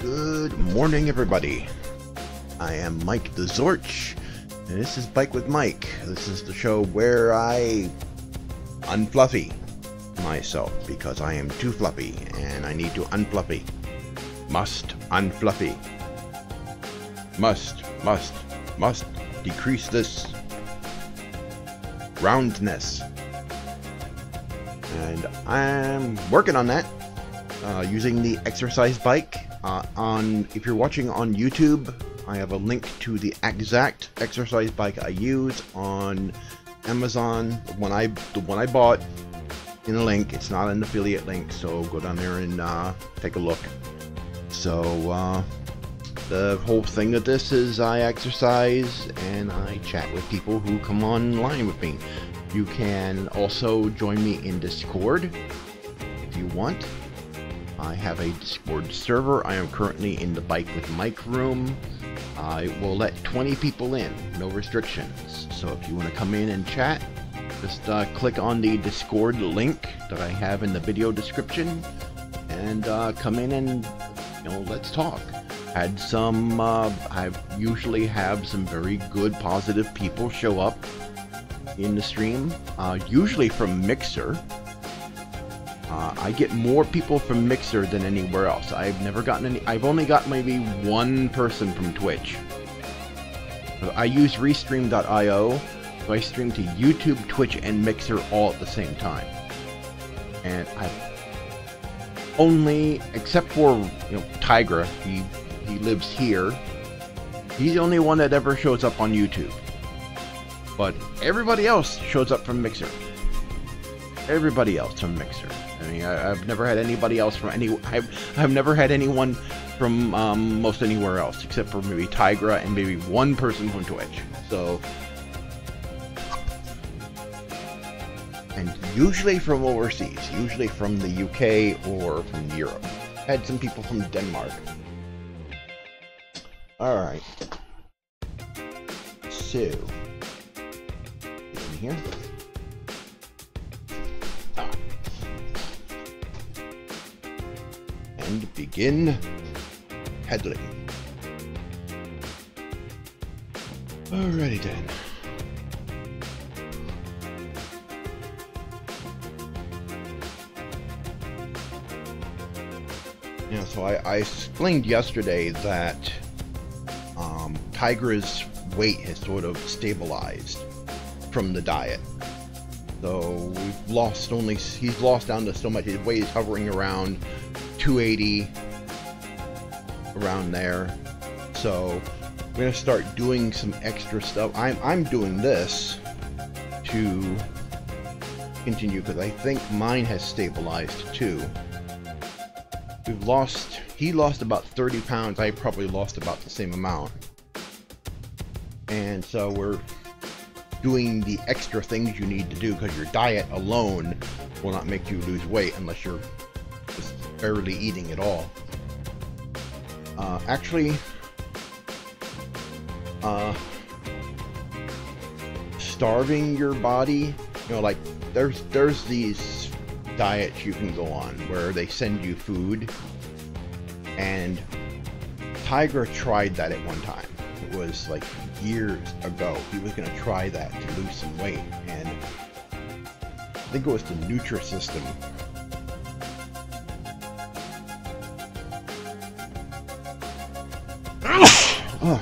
Good morning, everybody. I am Mike TheZorch, and this is Bike with Mike. This is the show where I unfluffy myself because I am too fluffy and I need to unfluffy. Must unfluffy. Must decrease this roundness. And I'm working on that using the exercise bike. If you're watching on YouTube, I have a link to the exact exercise bike I use on Amazon. The one I bought in a link. It's not an affiliate link, so go down there and take a look. So the whole thing of this is I exercise and I chat with people who come online with me. You can also join me in Discord if you want. I have a Discord server. I am currently in the Bike with Mike room. I will let 20 people in, no restrictions. So if you want to come in and chat, just click on the Discord link that I have in the video description and come in and let's talk. Had some I usually have some very good positive people show up in the stream, usually from Mixer. I get more people from Mixer than anywhere else. I've never gotten any. I've only got maybe one person from Twitch. I use Restream.io, so I stream to YouTube, Twitch, and Mixer all at the same time. And I've only, except for Tygra, he lives here. He's the only one that ever shows up on YouTube. But everybody else shows up from Mixer. Everybody else from Mixer. I mean, I've never had anybody else from any. I've never had anyone from most anywhere else, except for maybe Tygra and maybe one person from Twitch. So, and usually from overseas, usually from the UK or from Europe. Had some people from Denmark. All right. So, in here. And begin pedaling. Alrighty then. Yeah, so I explained yesterday that Tygra's weight has sort of stabilized from the diet. So we've lost he's lost down to so much. His weight is hovering around 280, around there. So I'm gonna start doing some extra stuff. I'm doing this to continue because I think mine has stabilized too. He lost about 30 pounds. I probably lost about the same amount. And so we're doing the extra things you need to do because your diet alone will not make you lose weight unless you're just barely eating at all. Actually, starving your body, like there's these diets you can go on where they send you food, and Tygra tried that at one time. It was like years ago. He was going to try that to lose some weight, and I think it was the Nutrisystem. Oh.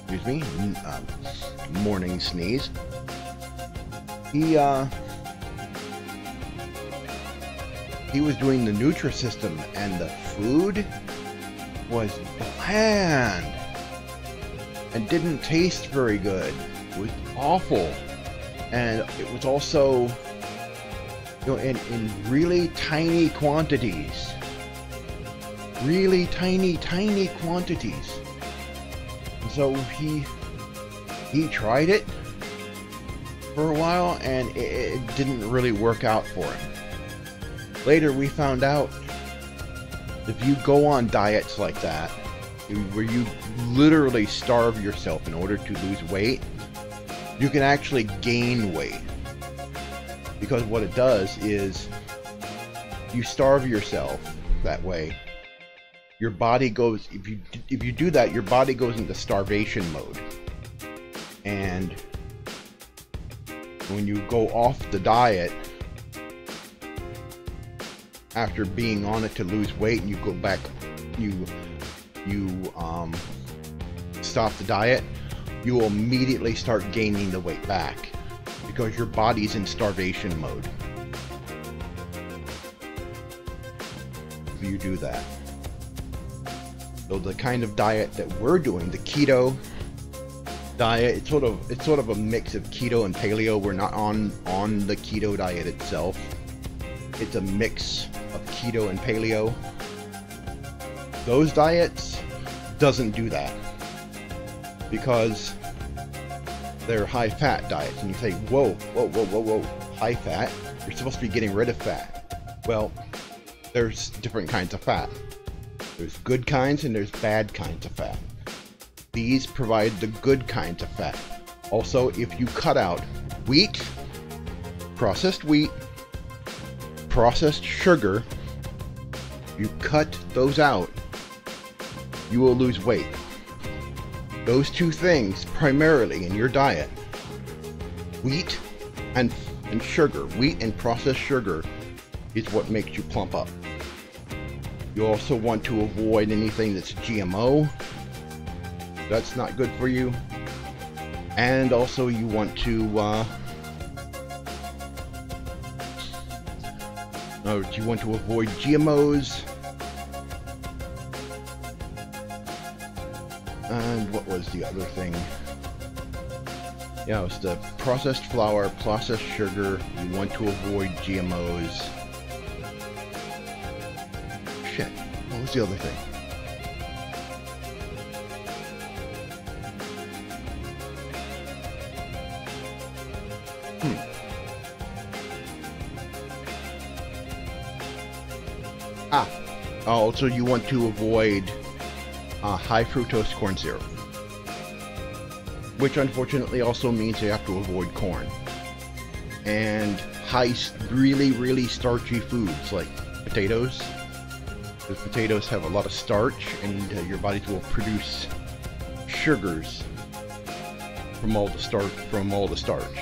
Excuse me. Morning sneeze. He was doing the Nutrisystem, and the food was bland and didn't taste very good. It was awful, and it was also in really tiny quantities. Really tiny quantities. And so he tried it for a while, and it didn't really work out for him. Later we found out if you go on diets like that, where you literally starve yourself in order to lose weight, you can actually gain weight. Because what it does is you starve yourself that way, your body goes, if you do that, your body goes into starvation mode. And when you go off the diet after being on it to lose weight, and you go back, you stop the diet, you will immediately start gaining the weight back because your body's in starvation mode if you do that. So the kind of diet that we're doing, the keto diet, it's sort of a mix of keto and paleo. We're not on the keto diet itself. It's a mix of keto and paleo. Those diets doesn't do that because they're high fat diets. And you say, whoa, high fat? You're supposed to be getting rid of fat. Well, there's different kinds of fat. There's good kinds and there's bad kinds of fat. These provide the good kinds of fat. Also, if you cut out wheat, processed sugar, you cut those out, you will lose weight. Those two things primarily in your diet, wheat and sugar, wheat and processed sugar, is what makes you plump up. You also want to avoid anything that's GMO. That's not good for you. And also you want to avoid GMOs. And what was the other thing? Yeah, it's the processed flour, processed sugar. You want to avoid GMOs. Shit, what was the other thing? Also, you want to avoid high fructose corn syrup, which unfortunately also means you have to avoid corn and really starchy foods like potatoes. Because potatoes have a lot of starch, and your bodies will produce sugars from all the starch.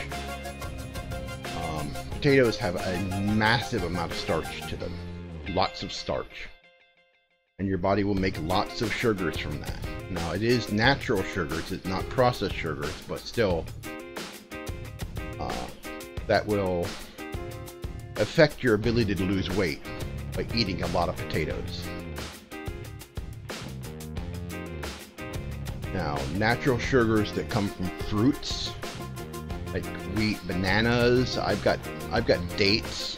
Potatoes have a massive amount of starch to them, lots of starch, and your body will make lots of sugars from that. Now, it is natural sugars, it's not processed sugars, but still, that will affect your ability to lose weight by eating a lot of potatoes. Now, natural sugars that come from fruits, like wheat, bananas, I've got dates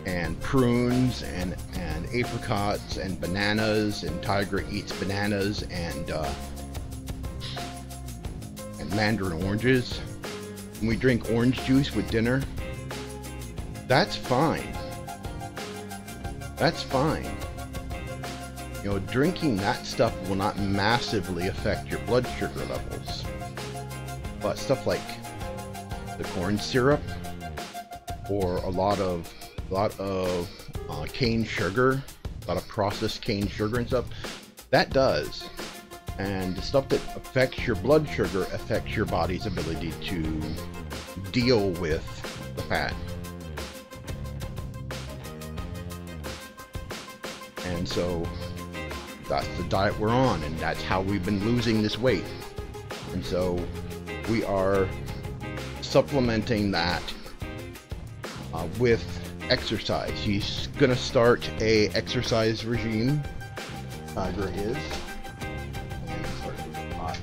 and prunes and apricots and bananas, and Tygra eats bananas and mandarin oranges. When we drink orange juice with dinner, that's fine. That's fine. You know, drinking that stuff will not massively affect your blood sugar levels. But stuff like the corn syrup or a lot of cane sugar, a lot of processed cane sugar and stuff, that does. And the stuff that affects your blood sugar affects your body's ability to deal with the fat. And so that's the diet we're on, and that's how we've been losing this weight. And so we are supplementing that with exercise. He's gonna start a exercise regime. Tygra is. And start with hot.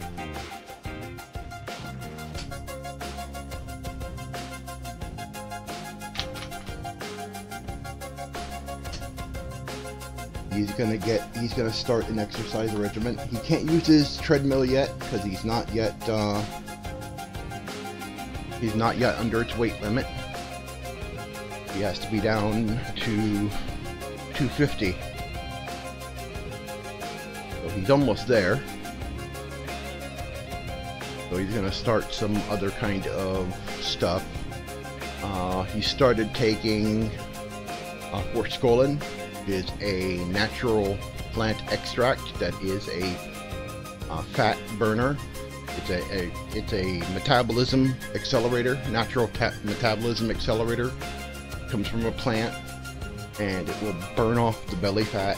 He's gonna start an exercise regimen. He can't use his treadmill yet because he's not yet under its weight limit. He has to be down to 250. So he's almost there. So he's gonna start some other kind of stuff. He started taking forskolin, is a natural plant extract that is a fat burner. It's a metabolism accelerator, natural metabolism accelerator. Comes from a plant, and it will burn off the belly fat.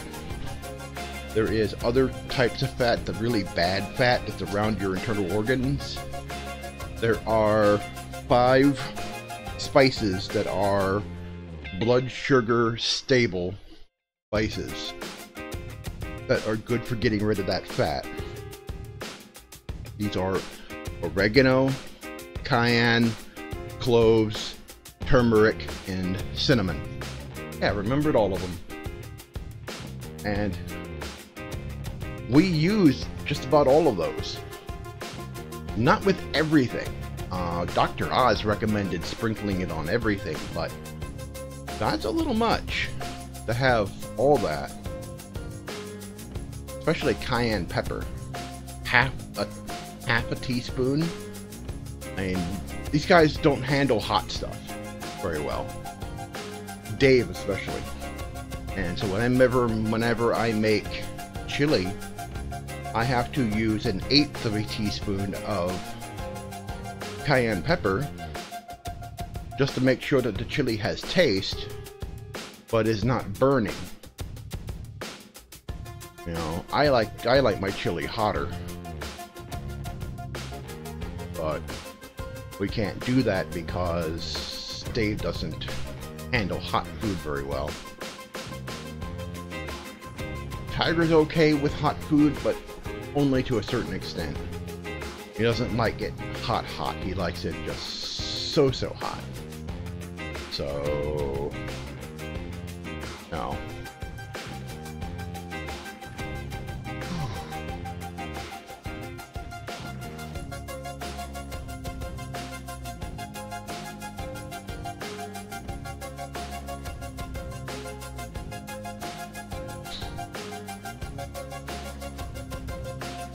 There is other types of fat, the really bad fat that's around your internal organs. There are 5 spices that are blood sugar stable spices that are good for getting rid of that fat. These are oregano, cayenne, cloves, turmeric, and cinnamon. Yeah, I remembered all of them. And we use just about all of those. Not with everything. Dr. Oz recommended sprinkling it on everything, but that's a little much to have all that. Especially cayenne pepper. Half a teaspoon. I mean, these guys don't handle hot stuff very well. Dave especially. And so whenever I make chili, I have to use 1/8 of a teaspoon of cayenne pepper just to make sure that the chili has taste but is not burning. You know, I like my chili hotter, but we can't do that because Dave doesn't handle hot food very well. Tygra's okay with hot food, but only to a certain extent. He doesn't like it hot. He likes it just so hot. So, no.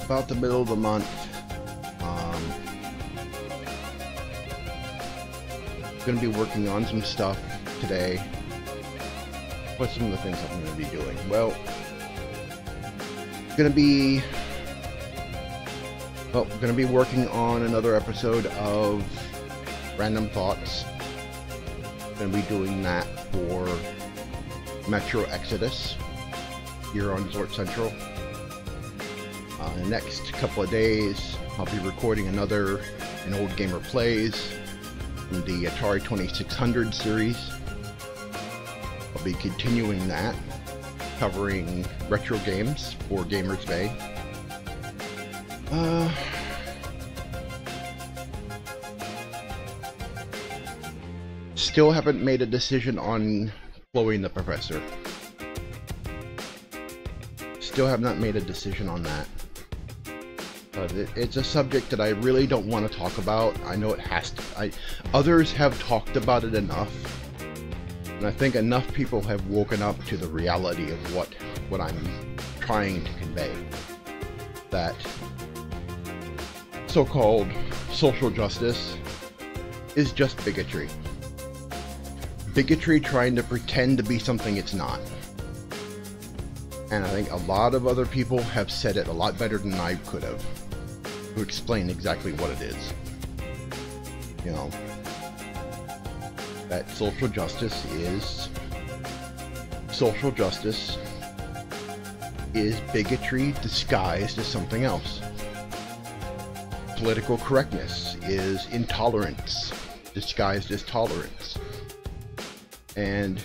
About the middle of the month, I'm going to be working on some stuff today. What's some of the things I'm going to be doing? Well, going to be working on another episode of Random Thoughts. Going to be doing that for Metro Exodus here on Zorch Central. The next couple of days, I'll be recording an Old Gamer Plays from the Atari 2600 series. I'll be continuing that, covering retro games for Gamers Bay. Still haven't made a decision on Chloe the Professor. Still have not made a decision on that. But it's a subject that I really don't want to talk about. I know it has to. Others have talked about it enough, and I think enough people have woken up to the reality of what I'm trying to convey. That so-called social justice is just bigotry. Bigotry trying to pretend to be something it's not. And I think a lot of other people have said it a lot better than I could have to explain exactly what it is. You know, that social justice is bigotry disguised as something else. Political correctness is intolerance disguised as tolerance. And,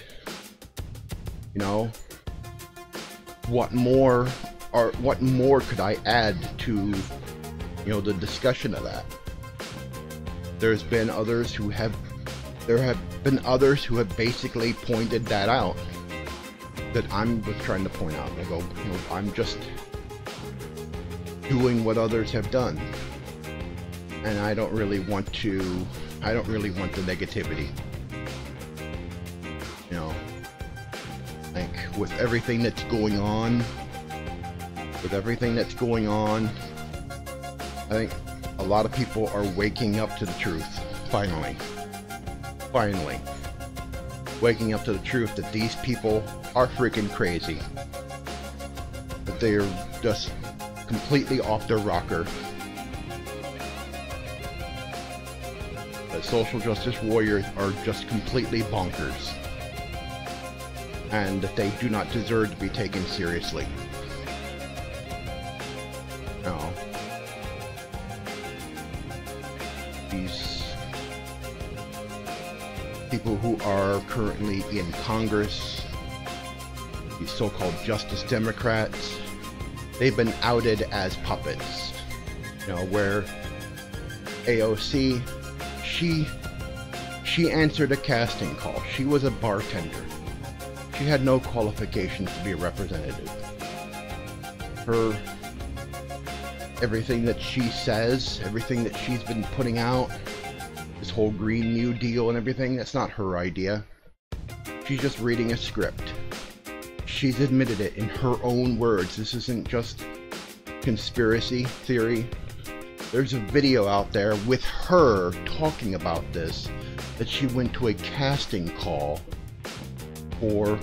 you know, what more could I add to, the discussion of that? There have been others who have basically pointed that out, that I'm just trying to point out. I go, I'm just doing what others have done, and I don't really want the negativity. I think with everything that's going on, I think a lot of people are waking up to the truth, finally. Waking up to the truth that these people are freaking crazy. they're just completely off their rocker. That social justice warriors are just completely bonkers. And that they do not deserve to be taken seriously. No. These people who are currently in Congress, these so-called Justice Democrats, they've been outed as puppets. You know, where AOC, she answered a casting call. She was a bartender. She had no qualifications to be a representative. Everything that she says, everything that she's been putting out, this whole Green New Deal and everything, that's not her idea. She's just reading a script. She's admitted it in her own words. This isn't just conspiracy theory. There's a video out there with her talking about this, that she went to a casting call for,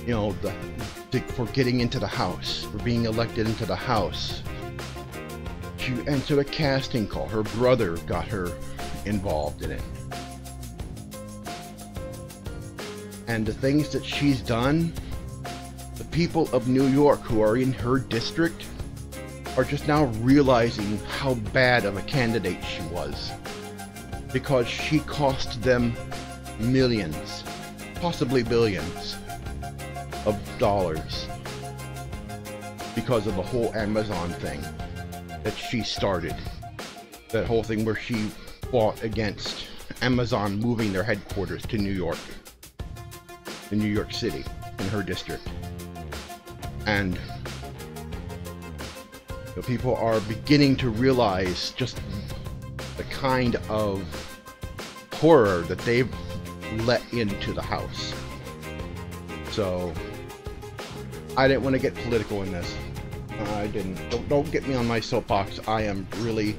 you know, for getting into the House, for being elected into the House. She answered a casting call. Her brother got her involved in it. And the things that she's done, the people of New York who are in her district are just now realizing how bad of a candidate she was. Because she cost them millions, possibly billions of dollars because of the whole Amazon thing that she started. That whole thing where she fought against Amazon moving their headquarters to New York, in New York City, in her district. And the people are beginning to realize just the kind of horror that they've let into the House. So I didn't want to get political in this. I didn't. Don't get me on my soapbox. I am really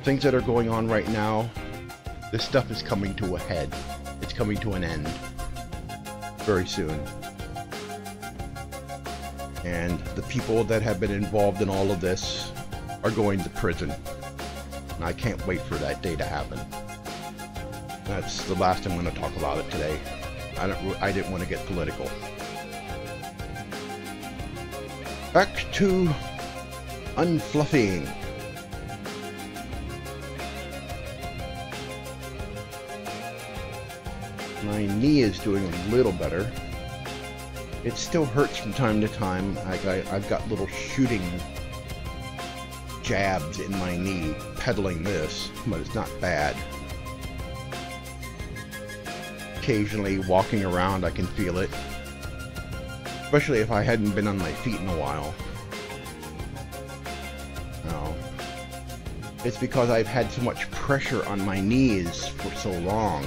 things that are going on right now. This stuff is coming to a head. It's coming to an end very soon. And the people that have been involved in all of this are going to prison. And I can't wait for that day to happen. That's the last I'm going to talk about it today. I didn't want to get political. Back to unfluffing. My knee is doing a little better. It still hurts from time to time. I've got little shooting jabs in my knee pedaling this, but it's not bad. Occasionally walking around I can feel it, especially if I hadn't been on my feet in a while. No. It's because I've had so much pressure on my knees for so long,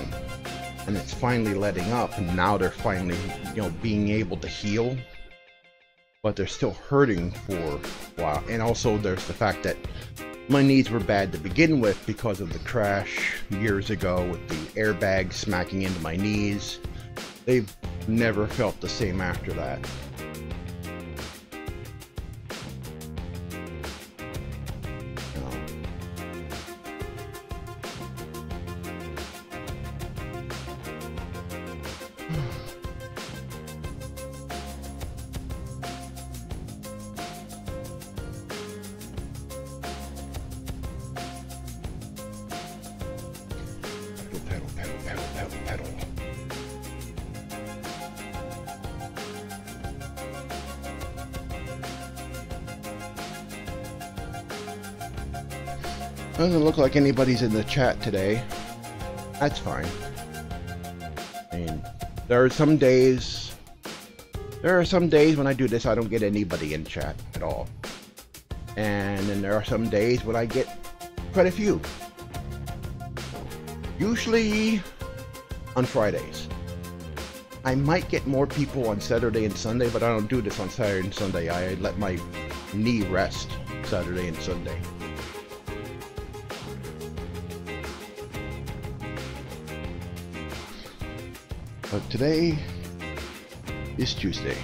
and it's finally letting up, and now they're finally, you know, being able to heal, but they're still hurting for a while. And also there's the fact that my knees were bad to begin with because of the crash years ago with the airbag smacking into my knees. They've never felt the same after that. Pedal. Doesn't look like anybody's in the chat today. That's fine. I mean, there are some days when I do this I don't get anybody in chat at all. And then there are some days when I get quite a few. Usually on Fridays. I might get more people on Saturday and Sunday, but I don't do this on Saturday and Sunday. I let my knee rest Saturday and Sunday. But today is Tuesday.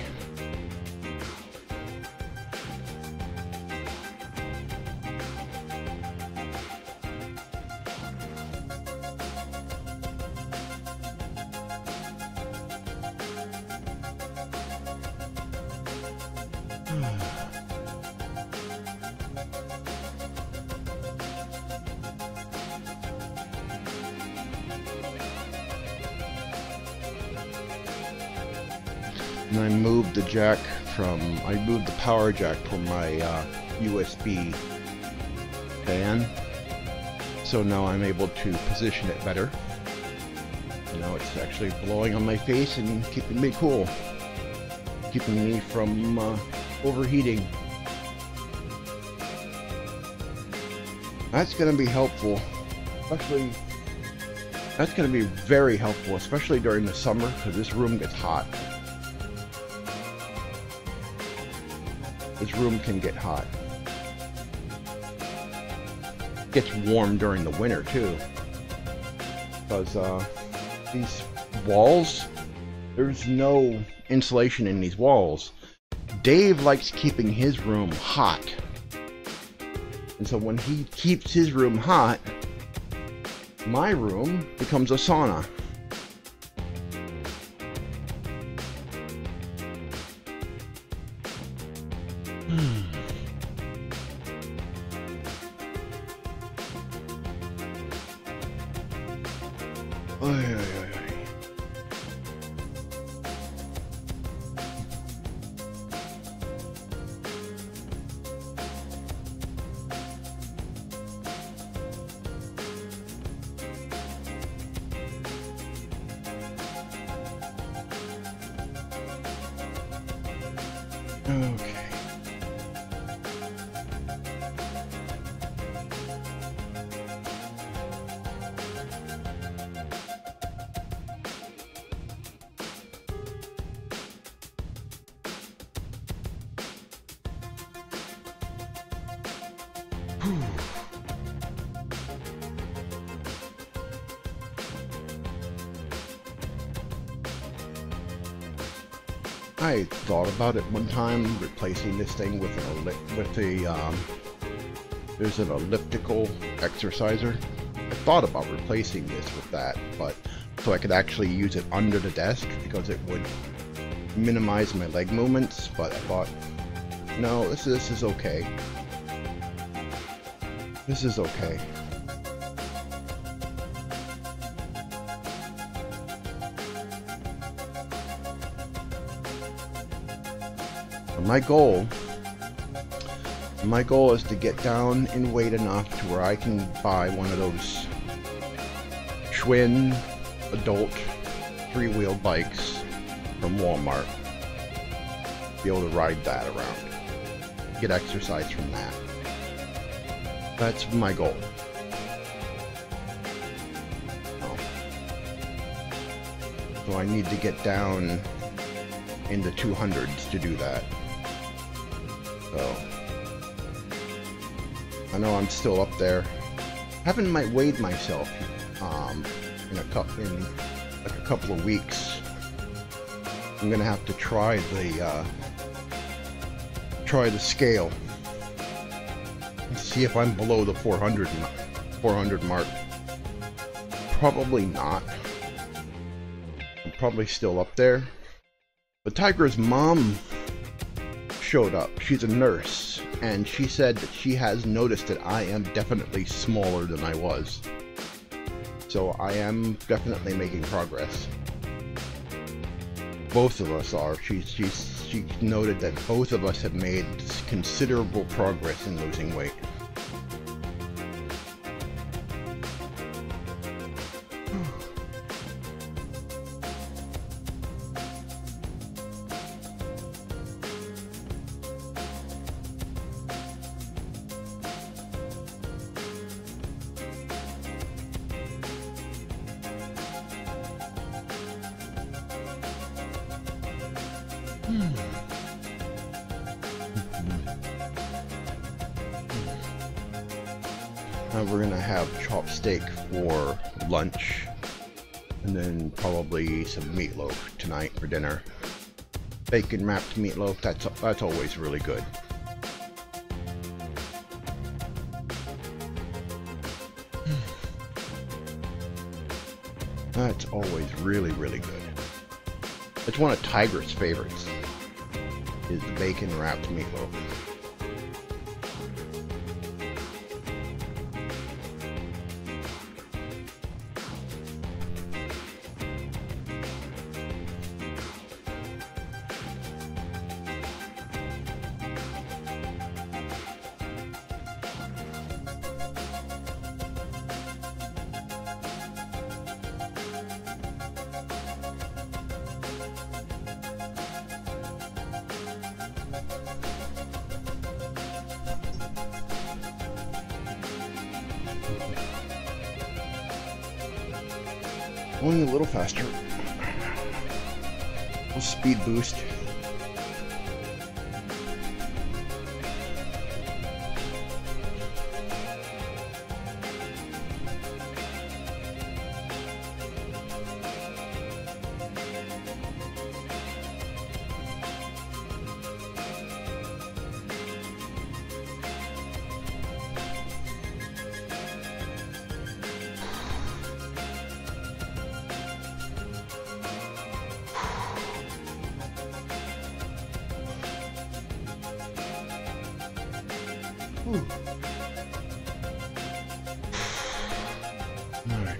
And I moved the jack I moved the power jack from my USB fan, so now I'm able to position it better. Now it's actually blowing on my face and keeping me cool, keeping me from overheating. That's going to be helpful, especially, that's going to be very helpful, especially during the summer, because this room gets hot. This room can get hot. It gets warm during the winter too, because these walls, there's no insulation in these walls. Dave likes keeping his room hot, and so when he keeps his room hot, my room becomes a sauna. Okay. I thought about it one time, replacing this thing with there's an elliptical exerciser. I thought about replacing this with that, but so I could actually use it under the desk because it would minimize my leg movements. But I thought, no, this is okay. This is okay. My goal is to get down in weight enough to where I can buy one of those Schwinn adult 3-wheel bikes from Walmart. Be able to ride that around. Get exercise from that. That's my goal. So I need to get down in the 200s to do that. So I know I'm still up there. Haven't weighed myself in a couple of weeks. I'm gonna have to try the scale and see if I'm below the 400 mark. Probably not. I'm probably still up there. But Tygra's mom showed up. She's a nurse, and she said that she has noticed that I am definitely smaller than I was. So I am definitely making progress. Both of us are. She noted that both of us have made considerable progress in losing weight. We're gonna have chop steak for lunch, And then probably some meatloaf tonight for dinner. Bacon wrapped meatloaf, that's always really good. That's always really, really good. It's one of Tygra's favorites, is the bacon wrapped meatloaf. Going a little faster. A little speed boost. Whew. All right.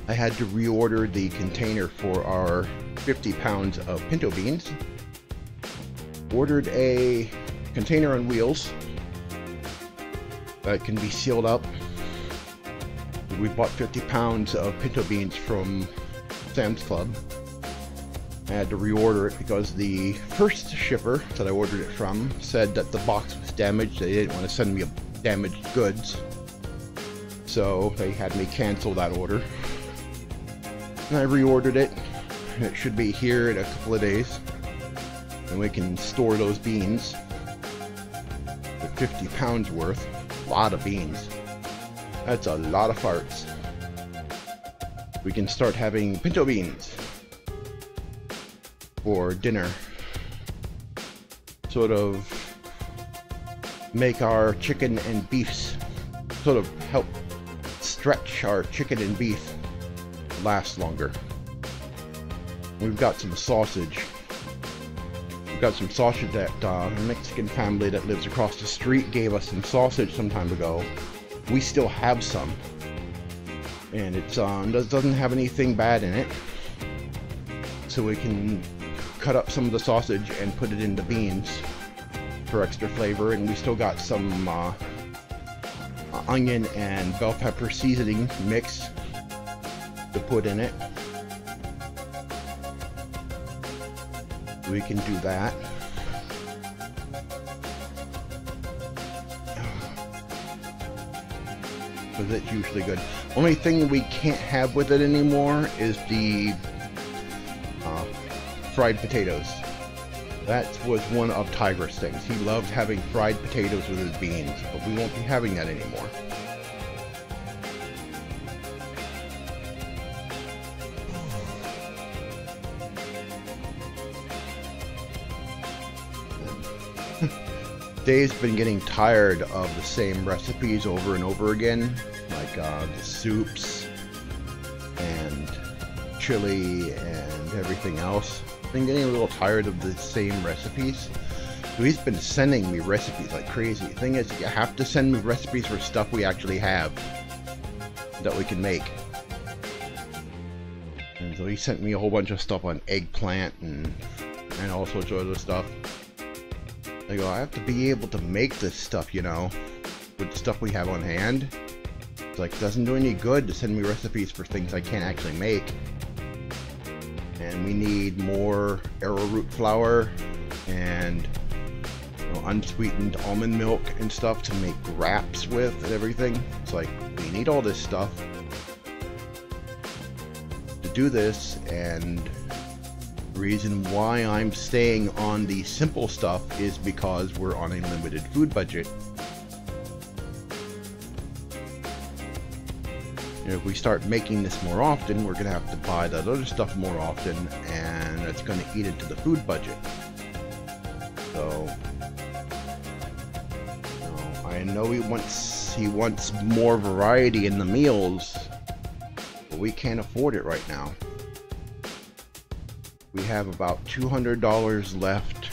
I had to reorder the container for our 50 pounds of pinto beans. Ordered a container on wheels that can be sealed up. We bought 50 pounds of pinto beans from Sam's Club. I had to reorder it because the first shipper that I ordered it from said that the box was damaged. They didn't want to send me damaged goods, so they had me cancel that order. And I reordered it, and it should be here in a couple of days, and we can store those beans. For 50 pounds worth. A lot of beans. That's a lot of farts. We can start having pinto beans for dinner. Sort of make our chicken and beefs, sort of help stretch our chicken and beef last longer. We've got some sausage. We've got some sausage that a Mexican family that lives across the street gave us some sausage some time ago. We still have some, and it doesn't have anything bad in it, so we can cut up some of the sausage and put it in the beans for extra flavor. And we still got some onion and bell pepper seasoning mix to put in it. We can do that. Because it's usually good. Only thing we can't have with it anymore is the fried potatoes. That was one of Tygra's things. He loved having fried potatoes with his beans, but we won't be having that anymore. Dave's been getting tired of the same recipes over and over again, like the soups and chili and everything else. Been getting a little tired of the same recipes, so he's been sending me recipes like crazy. The thing is, you have to send me recipes for stuff we actually have that we can make. And so he sent me a whole bunch of stuff on eggplant and all sorts of other stuff. I go, I have to be able to make this stuff, you know, with the stuff we have on hand. It's like, it doesn't do any good to send me recipes for things I can't actually make. And we need more arrowroot flour and, you know, unsweetened almond milk and stuff to make wraps with and everything. It's like, we need all this stuff to do this, and reason why I'm staying on the simple stuff is because we're on a limited food budget. If we start making this more often, we're going to have to buy that other stuff more often, and it's going to eat into the food budget. So, I know he wants more variety in the meals, but we can't afford it right now. We have about $200 left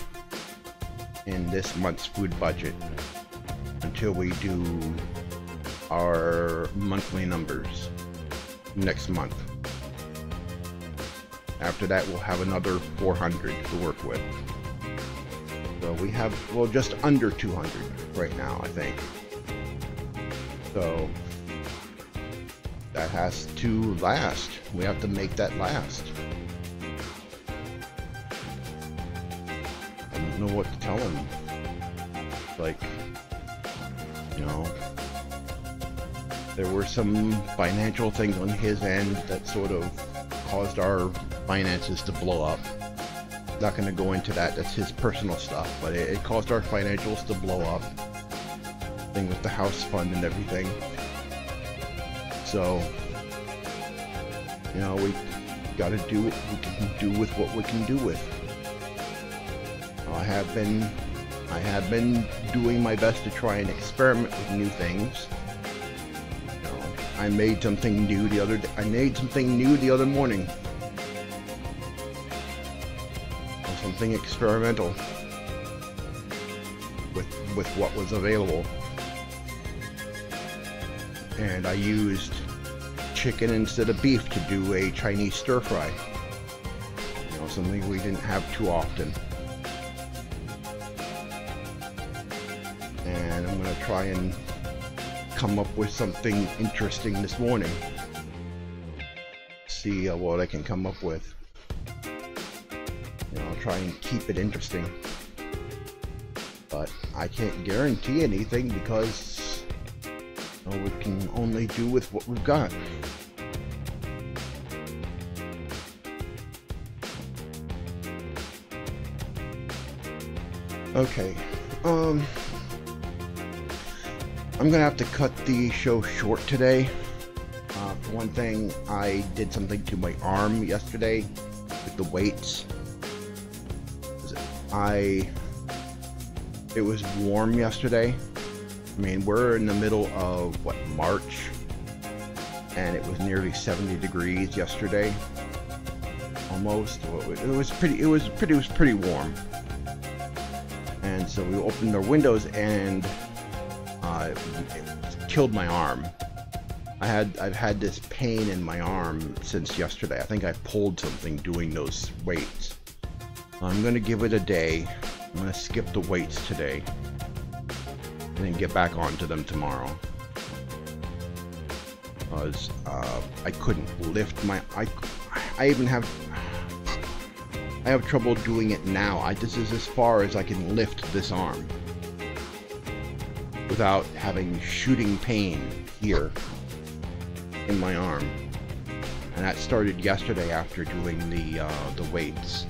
in this month's food budget until we do our monthly numbers next month. After that, we'll have another 400 to work with. So we have, well, just under 200 right now, I think. So that has to last. We have to make that last. I don't know what to tell him. Like, you know, there were some financial things on his end that sort of caused our finances to blow up. Not going to go into that, that's his personal stuff, but it caused our financials to blow up. Thing with the house fund and everything. So, you know, we got to do what we can do with what we can do with. I have been doing my best to try and experiment with new things. You know, I made something new the other day. I made something new the other morning. Something experimental with what was available. And I used chicken instead of beef to do a Chinese stir fry. You know, something we didn't have too often. And I'm going to try and come up with something interesting this morning. See what I can come up with. You know, I'll try and keep it interesting. But I can't guarantee anything because we can only do with what we've got. Okay, I'm gonna have to cut the show short today. For one thing, I did something to my arm yesterday with the weights. It was warm yesterday. I mean, we're in the middle of what, March, and it was nearly 70 degrees yesterday, almost. It was pretty warm. And so we opened our windows, and it killed my arm. I've had this pain in my arm since yesterday. I think I pulled something doing those weights. I'm gonna give it a day. I'm gonna skip the weights today, and then get back onto them tomorrow. Because I couldn't lift my. I have trouble doing it now. This is as far as I can lift this arm without having shooting pain here in my arm, and that started yesterday after doing the weights.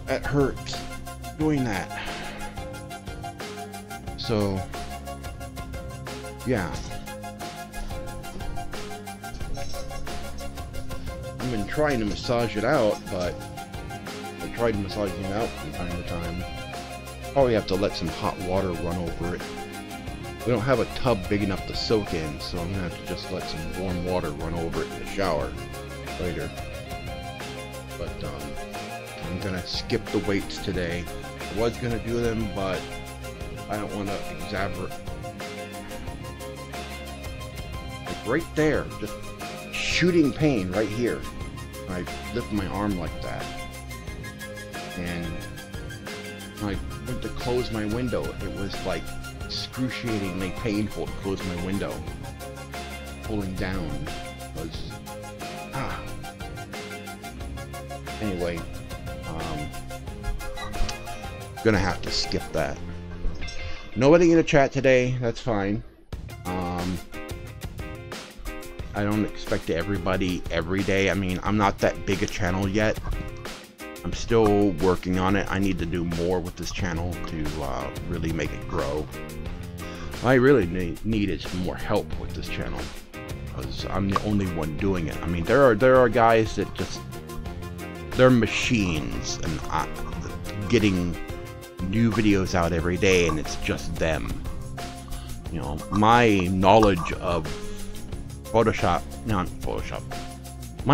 That hurts doing that. So yeah, I've been trying to massage it out, but I tried massaging it out from time to time. Probably have to let some hot water run over it. We don't have a tub big enough to soak in, so I'm gonna have to just let some warm water run over it in the shower later. But I'm gonna skip the weights today. I was gonna do them, but I don't want to exaggerate. Like right there, just shooting pain right here. I lift my arm like that, and I went to close my window. It was like excruciatingly painful to close my window. Pulling down was Anyway, gonna have to skip that. Nobody in the chat today. That's fine. I don't expect everybody every day. I mean, I'm not that big a channel yet. I'm still working on it. I need to do more with this channel to really make it grow. What I really need is more help with this channel, because I'm the only one doing it. I mean, there are guys that just, they're machines and getting new videos out every day, and it's just them. You know, my knowledge of my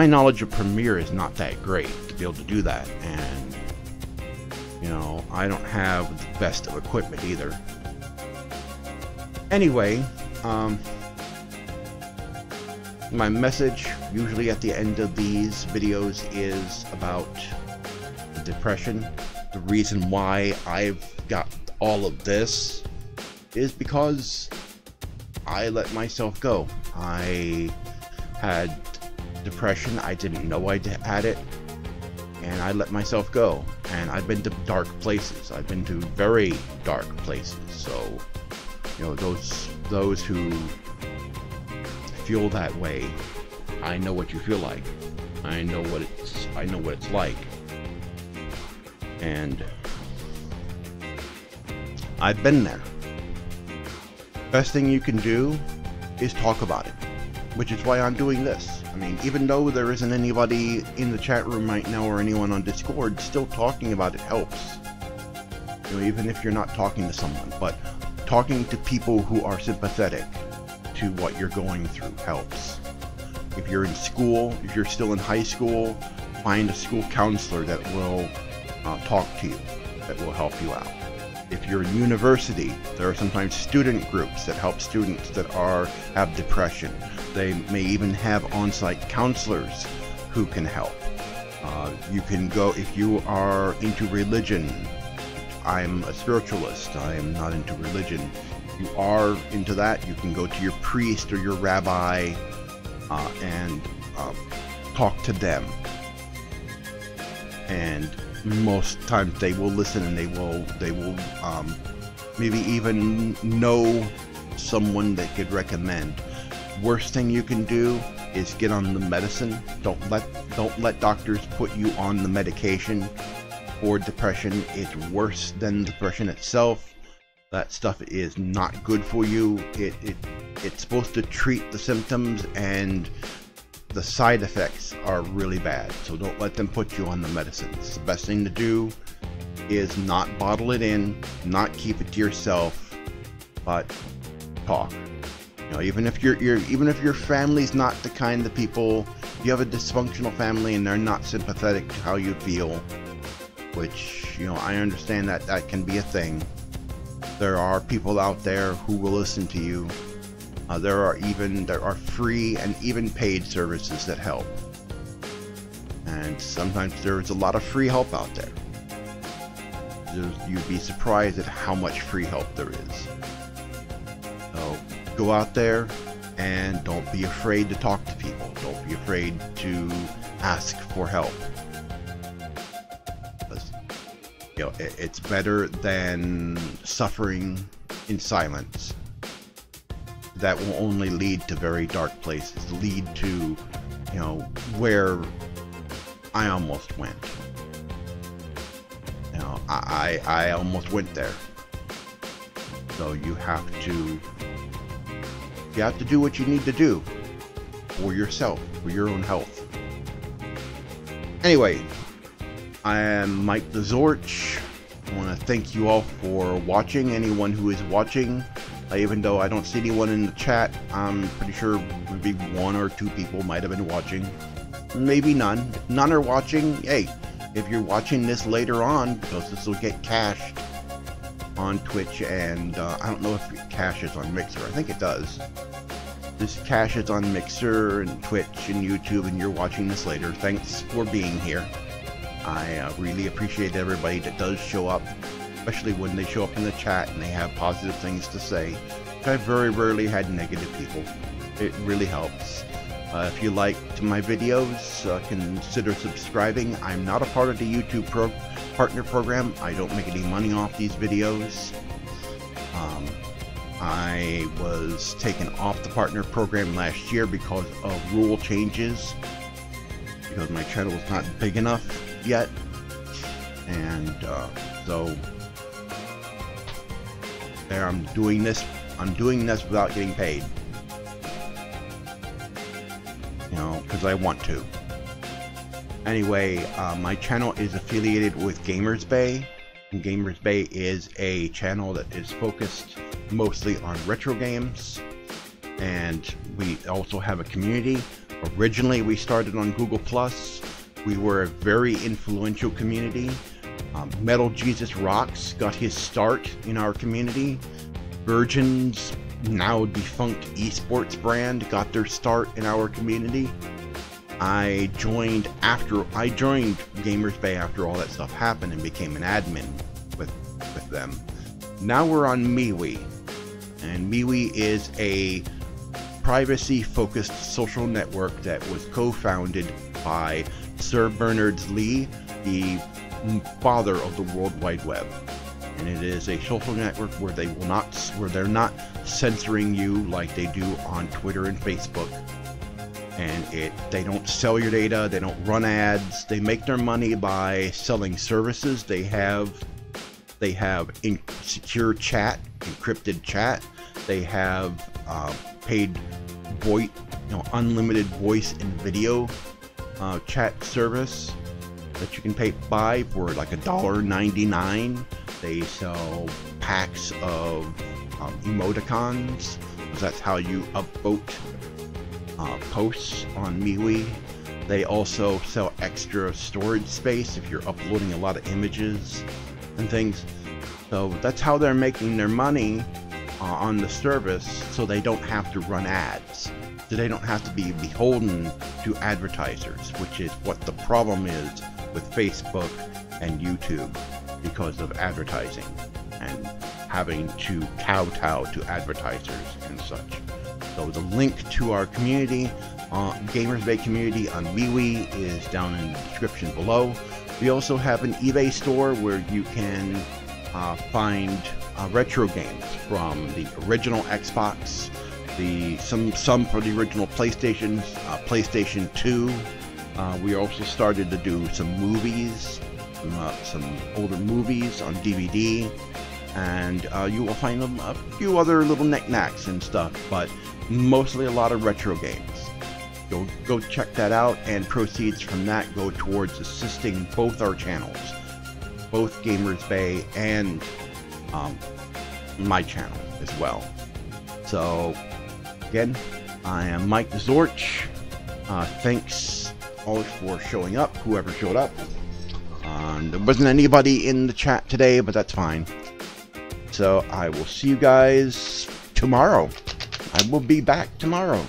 knowledge of Premiere is not that great to be able to do that, and you know, I don't have the best of equipment either. Anyway, my message usually at the end of these videos is about depression. The reason why I've got all of this is because I let myself go. I had depression. I didn't know I had it, and I let myself go. And I've been to dark places. I've been to very dark places. So, you know, those who feel that way, I know what you feel like. I know what it's like. And I've been there. Best thing you can do is talk about it, which is why I'm doing this. I mean, even though there isn't anybody in the chat room right now or anyone on Discord, still talking about it helps. You know, even if you're not talking to someone, but talking to people who are sympathetic to what you're going through helps. If you're in school, if you're still in high school, find a school counselor that will talk to you, that will help you out. If you're in university, there are sometimes student groups that help students that have depression. They may even have on-site counselors who can help. You can go, if you are into religion. I'm a spiritualist. I am not into religion. If you are into that, you can go to your priest or your rabbi and talk to them. And most times they will listen, and they will maybe even know someone that could recommend. Worst thing you can do is get on the medicine. Don't let doctors put you on the medication for depression. It's worse than depression itself. That stuff is not good for you. It's supposed to treat the symptoms, and the side effects are really bad. So don't let them put you on the medicines. The best thing to do is not bottle it in, not keep it to yourself, but talk. You know, even if your family's not the kind of people, you have a dysfunctional family and they're not sympathetic to how you feel, which, you know, I understand that can be a thing. There are people out there who will listen to you. There are free and even paid services that help, and sometimes there's a lot of free help out there. You'd be surprised at how much free help there is. So go out there and don't be afraid to talk to people. Don't be afraid to ask for help. You know, it's better than suffering in silence. That will only lead to very dark places, lead to, you know, where I almost went. You know, I almost went there. So you have to do what you need to do for yourself, for your own health. Anyway, I am Mike TheZorch. I want to thank you all for watching. Anyone who is watching, even though I don't see anyone in the chat, I'm pretty sure maybe 1 or 2 people might have been watching. Maybe none. If none are watching, hey, if you're watching this later on, because this will get cached on Twitch, and I don't know if it caches on Mixer. I think it does. This caches on Mixer and Twitch and YouTube, and you're watching this later. Thanks for being here. I really appreciate everybody that does show up, especially when they show up in the chat and they have positive things to say. I've very rarely had negative people. It really helps. If you liked my videos, consider subscribing. I'm not a part of the YouTube partner program. I don't make any money off these videos. I was taken off the partner program last year because of rule changes, because my channel was not big enough yet, and so there I'm doing this without getting paid, you know, because I want to. Anyway, my channel is affiliated with GamersBay, and GamersBay is a channel that is focused mostly on retro games, and we also have a community. Originally we started on Google+. We were a very influential community. Metal Jesus Rocks got his start in our community. Virgin's now defunct esports brand got their start in our community. I joined GamersBay after all that stuff happened and became an admin with them. Now we're on MeWe, and MeWe is a privacy-focused social network that was co-founded by Sir Berners-Lee, the father of the World Wide Web. And it is a social network where they're not censoring you like they do on Twitter and Facebook. And they don't sell your data, they don't run ads, they make their money by selling services. They have secure chat, encrypted chat. They have paid voice, unlimited voice and video chat service that you can buy for like $1.99. They sell packs of emoticons, because that's how you upvote posts on MeWe. They also sell extra storage space if you're uploading a lot of images and things. So that's how they're making their money on the service, so they don't have to run ads. So they don't have to be beholden to advertisers, which is what the problem is with Facebook and YouTube because of advertising and having to kowtow to advertisers and such. So the link to our community, GamersBay community on MeWe, is down in the description below. We also have an eBay store where you can find retro games from the original Xbox, some for the original PlayStation, PlayStation 2. We also started to do some movies, some older movies on DVD, and you will find a few other little knickknacks and stuff, but mostly a lot of retro games. Go check that out, and proceeds from that go towards assisting both our channels, both GamersBay and my channel as well. So again, I am Mike TheZorch. Thanks all for showing up, whoever showed up. There wasn't anybody in the chat today, but that's fine. So I will see you guys tomorrow. I will be back tomorrow.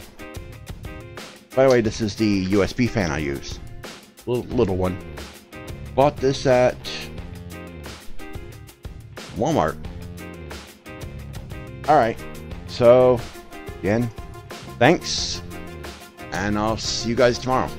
By the way, this is the USB fan I use. Little one. Bought this at Walmart. Alright. So, again, thanks. And I'll see you guys tomorrow.